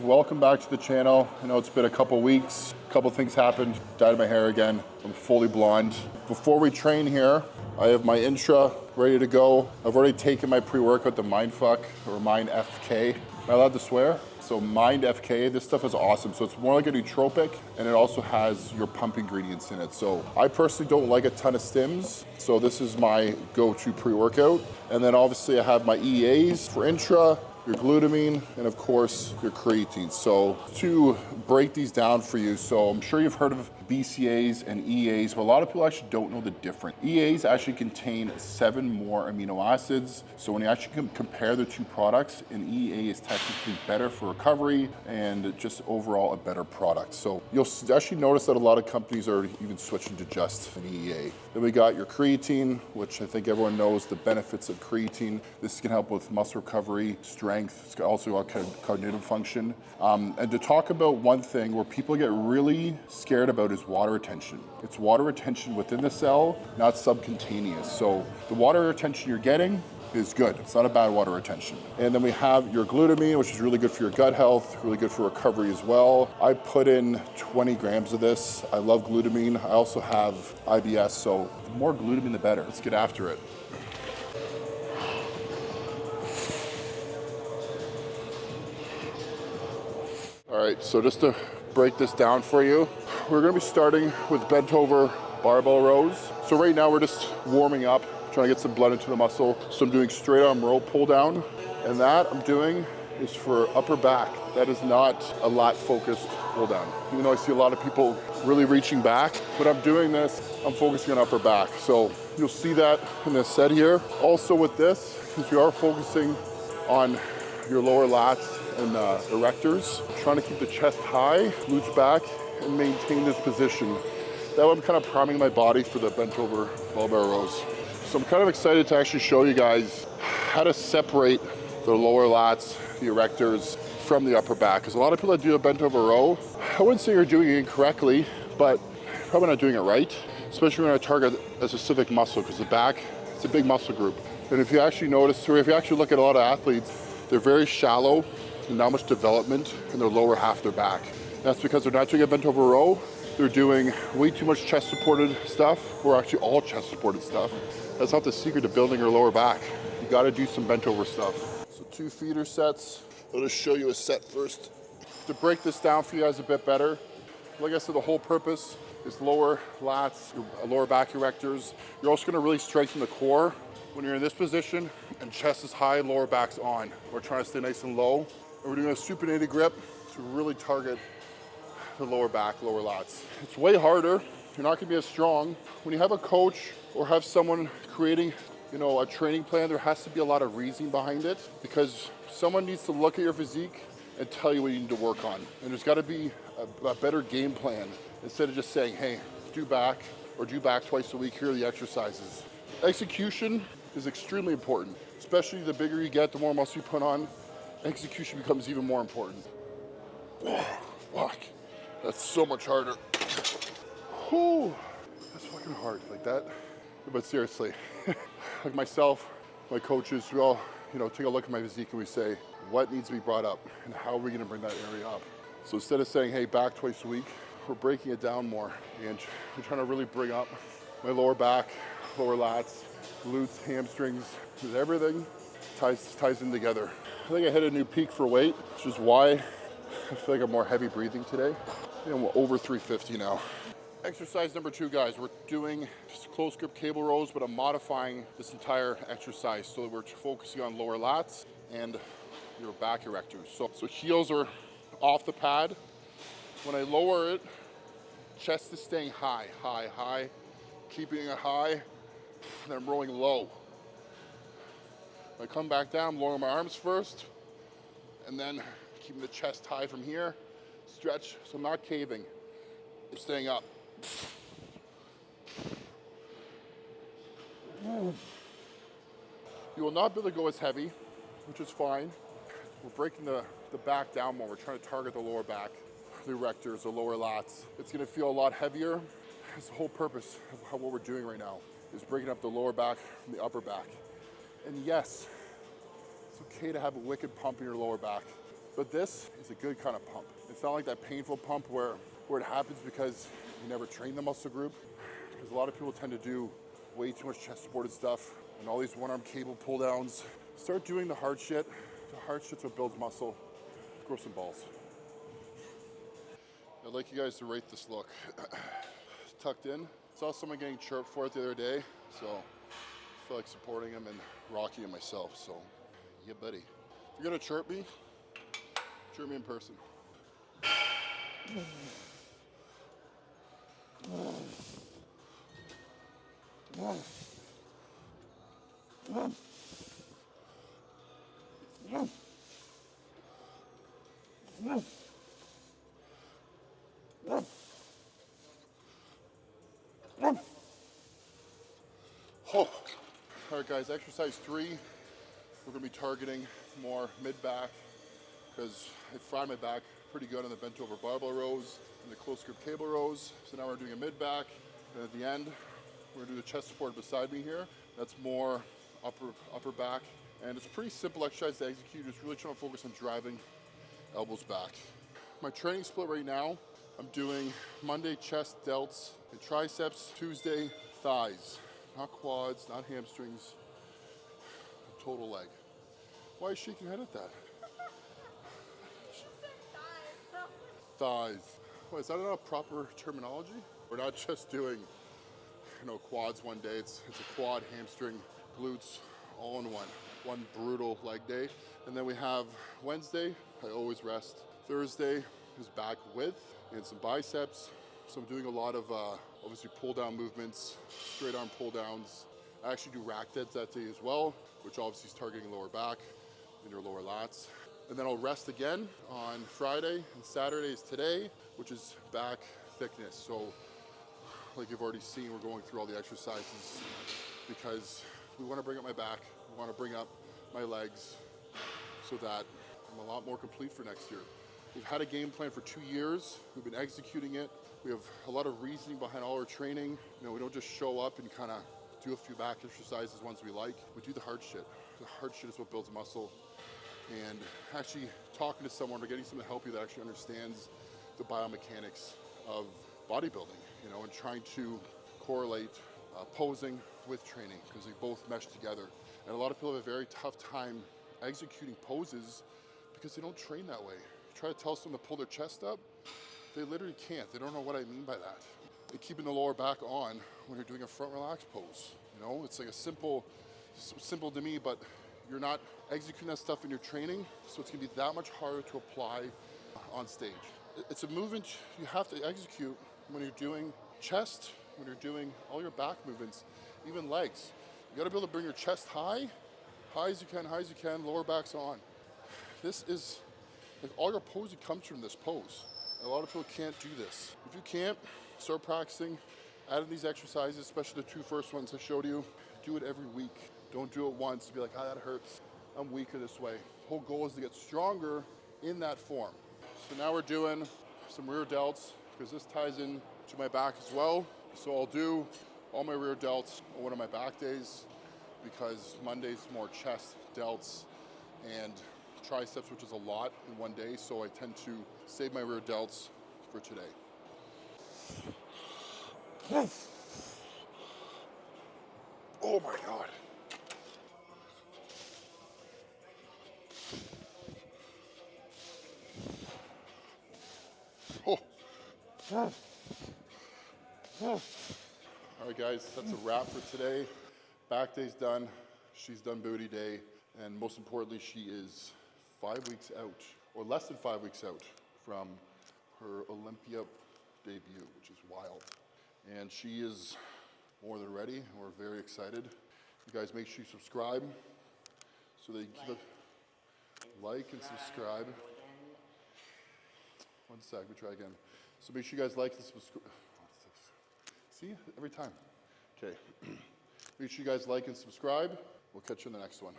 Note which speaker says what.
Speaker 1: Welcome back to the channel. I know it's been a couple weeks, a couple things happened, dyed my hair again. I'm fully blonde. Before we train here, I have my intra ready to go. I've already taken my pre-workout, the Mindfuck or Mind FK. Am I allowed to swear? So Mind FK, this stuff is awesome. So it's more like a nootropic and it also has your pump ingredients in it. So I personally don't like a ton of stims. So this is my go-to pre-workout. And then obviously I have my EAs for intra, your glutamine, and of course your creatine. So to break these down for you, so I'm sure you've heard of BCAs and EAs, but a lot of people actually don't know the difference. EAs actually contain 7 more amino acids. So when you actually compare the two products, an EA is technically better for recovery and just overall a better product. So you'll actually notice that a lot of companies are even switching to just an EA. Then we got your creatine, which I think everyone knows the benefits of creatine. This can help with muscle recovery, strength. It's also got cognitive function. And to talk about one thing where people get really scared about is water retention. It's water retention within the cell, not subcutaneous. So the water retention you're getting is good. It's not a bad water retention. And then we have your glutamine, which is really good for your gut health, really good for recovery as well. I put in 20 grams of this. I love glutamine. I also have IBS, so the more glutamine, the better. Let's get after it. All right, so just to break this down for you, we're gonna be starting with bent over barbell rows. So right now we're just warming up, trying to get some blood into the muscle. So I'm doing straight arm row pull down, and that I'm doing is for upper back. That is not a lat focused pull down. Even though I see a lot of people really reaching back, but I'm doing this, I'm focusing on upper back. So you'll see that in this set here. Also with this, because we are focusing on your lower lats and erectors, trying to keep the chest high, glutes back, and maintain this position. That way I'm kind of priming my body for the bent over barbell rows. So I'm kind of excited to actually show you guys how to separate the lower lats, the erectors, from the upper back. Because a lot of people that do a bent over row, I wouldn't say you're doing it incorrectly, but probably not doing it right, especially when I target a specific muscle, because the back, it's a big muscle group. And if you actually notice, or if you actually look at a lot of athletes, they're very shallow and not much development in their lower half of their back. That's because they're not doing a bent over row. They're doing way too much chest supported stuff, or actually all chest supported stuff. That's not the secret to building your lower back. You gotta do some bent over stuff. So 2 feeder sets. I'll just show you a set first. To break this down for you guys a bit better, like I said, the whole purpose is lower lats, lower back erectors. You're also gonna really strengthen the core. When you're in this position and chest is high, lower back's on. We're trying to stay nice and low. And we're doing a supinated grip to really target the lower back, lower lats. It's way harder. You're not gonna be as strong. When you have a coach or have someone creating, a training plan, there has to be a lot of reasoning behind it, because someone needs to look at your physique and tell you what you need to work on. And there's gotta be a better game plan instead of just saying, hey, do back or do back twice a week, here are the exercises. Execution is extremely important, especially the bigger you get, the more muscle you put on, execution becomes even more important. Oh, fuck, that's so much harder. Whew. That's fucking hard, like that. But seriously, like myself, my coaches, we all, take a look at my physique and we say, what needs to be brought up and how are we gonna bring that area up? So instead of saying, hey, back twice a week, we're breaking it down more. And we're trying to really bring up my lower back, lower lats, glutes, hamstrings, because everything ties in together. I think I hit a new peak for weight, which is why I feel like I'm more heavy breathing today. I'm over 350 now. Exercise number 2, guys, we're doing just close grip cable rows, but I'm modifying this entire exercise so that we're focusing on lower lats and your back erectors. So heels are off the pad. When I lower it, chest is staying high, high, high, keeping it high, and then I'm rolling low. When I come back down, I'm lowering my arms first, and then keeping the chest high from here, stretch, so I'm not caving, I'm staying up. You will not be able to go as heavy, which is fine. We're breaking the back down more. We're trying to target the lower back, the erectors, the lower lats. It's gonna feel a lot heavier. That's the whole purpose of what we're doing right now, is breaking up the lower back from the upper back. And yes, it's okay to have a wicked pump in your lower back. But this is a good kind of pump. It's not like that painful pump where it happens because you never train the muscle group. Because a lot of people tend to do way too much chest supported stuff and all these one-arm cable pull downs. Start doing the hard shit. The hard shit's what builds muscle. Grow some balls. I'd like you guys to rate this look. Tucked in. Saw someone getting chirped for it the other day, so I feel like supporting him and rocking him myself. So, yeah, buddy. If you're gonna chirp me in person. Oh. All right, guys, exercise 3. We're gonna be targeting more mid-back because I fried my back pretty good on the bent over barbell rows and the close grip cable rows. So now we're doing a mid-back, and at the end, we're gonna do the chest support beside me here. That's more upper back, and it's a pretty simple exercise to execute. Just really trying to focus on driving elbows back. My training split right now, I'm doing Monday chest, delts, and triceps, Tuesday thighs. Not quads, not hamstrings, total leg. Why are you shaking your head at that? Thighs. What, is that not a proper terminology? We're not just doing, quads one day. It's a quad, hamstring, glutes, all in one brutal leg day. And then we have Wednesday, I always rest. Thursday is back width and some biceps. So I'm doing a lot of obviously pull down movements, straight arm pull downs. I actually do rack deads that day as well, which obviously is targeting lower back and your lower lats. And then I'll rest again on Friday, and Saturday is today, which is back thickness. So like you've already seen, we're going through all the exercises because we want to bring up my back, we want to bring up my legs so that I'm a lot more complete for next year. We've had a game plan for 2 years. We've been executing it. We have a lot of reasoning behind all our training. We don't just show up and kind of do a few back exercises once we like. We do the hard shit. The hard shit is what builds muscle. And actually talking to someone or getting someone to help you that actually understands the biomechanics of bodybuilding, and trying to correlate posing with training because they both mesh together. And a lot of people have a very tough time executing poses because they don't train that way. Try to tell someone to pull their chest up, they literally can't. They don't know what I mean by that. And keeping the lower back on when you're doing a front relaxed pose. It's like a simple to me, but you're not executing that stuff in your training, so it's gonna be that much harder to apply on stage. It's a movement you have to execute when you're doing chest, when you're doing all your back movements, even legs. You gotta be able to bring your chest high as you can, lower back's on. This is, like, all your posing comes from this pose. And a lot of people can't do this. If you can't, start practicing, add in these exercises, especially the 2 first ones I showed you. Do it every week. Don't do it once and be like, that hurts. I'm weaker this way. The whole goal is to get stronger in that form. So now we're doing some rear delts because this ties in to my back as well. So I'll do all my rear delts on one of my back days because Monday's more chest, delts, and triceps, which is a lot in one day. So I tend to save my rear delts for today. Oh my God. Oh. All right, guys, that's a wrap for today. Back day's done. She's done booty day. And most importantly, she is 5 weeks out, or less than 5 weeks out from her Olympia debut, which is wild. And she is more than ready, and we're very excited. You guys make sure you subscribe so that you can like and subscribe. One sec, let me try again. So make sure you guys like and subscribe. See, every time. Okay. Make sure you guys like and subscribe. We'll catch you in the next one.